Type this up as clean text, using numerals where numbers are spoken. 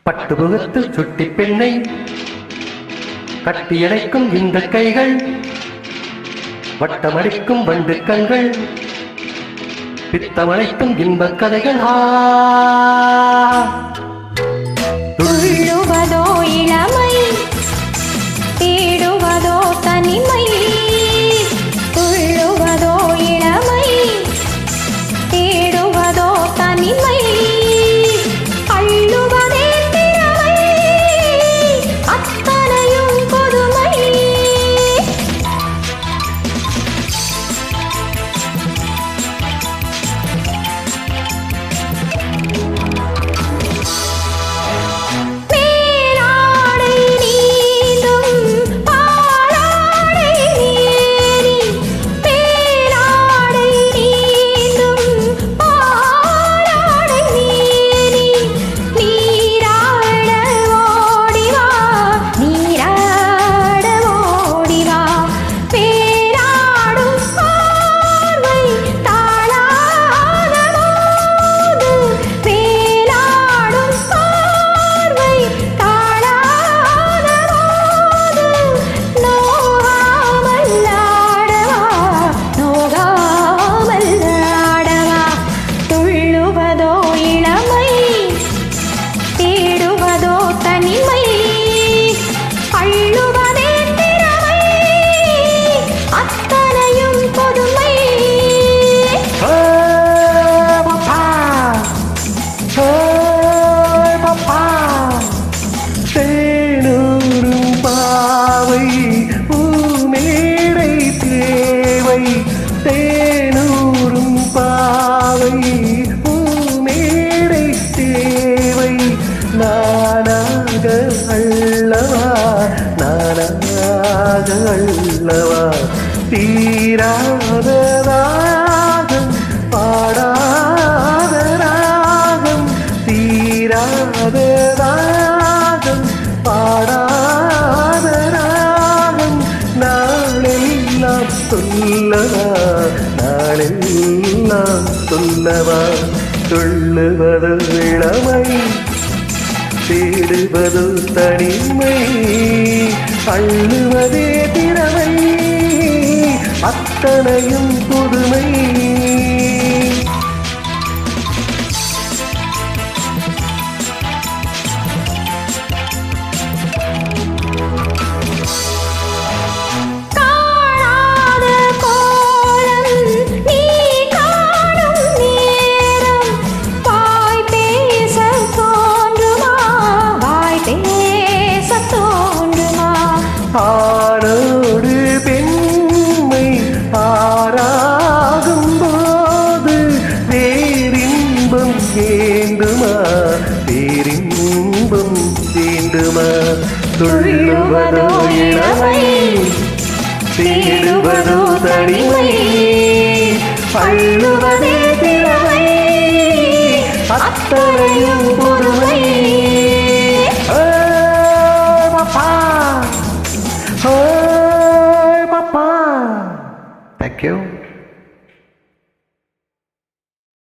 பட்டுமுகத்தில் சுட்டி பெண்ணை கட்டியணைக்கும் இந்த கைகள், வட்டமடிக்கும் வண்டு கண்கள், பித்தமடைக்கும் இன்பக் கதைகள். துள்ளுவதோ இளமை, தேடுவதோ தனிமை. துள்ளுவதோ இளமை, தேடுவதோ தனிமை. அள்ளுவதே திறமை, அத்தனையும் புதுமை. தேனூரும் பாவை பூமேடை தேவை. நானாக அல்லவா, நானாக அல்லவா, தீராத ராகம், பாடாத ராகம், தீராத ராகம், பாடாத ராகம். நாளெல்லாம் சொல்லவா, நாளெல்லாம் சொல்லவா. சொல்லுவது இளமை, தேடுவது தனிமை. அள்ளுவதே திறமை, அத்தனையும் புதுமை. ஆரோடு பெண்மை ஆராகும் போது வேறின்பம் வேண்டுமா, வேறின்பம் வேண்டுமா. துள்ளுவதோ இளமை, தேடுவதோ தனிமை. அள்ளுவதே திறமை.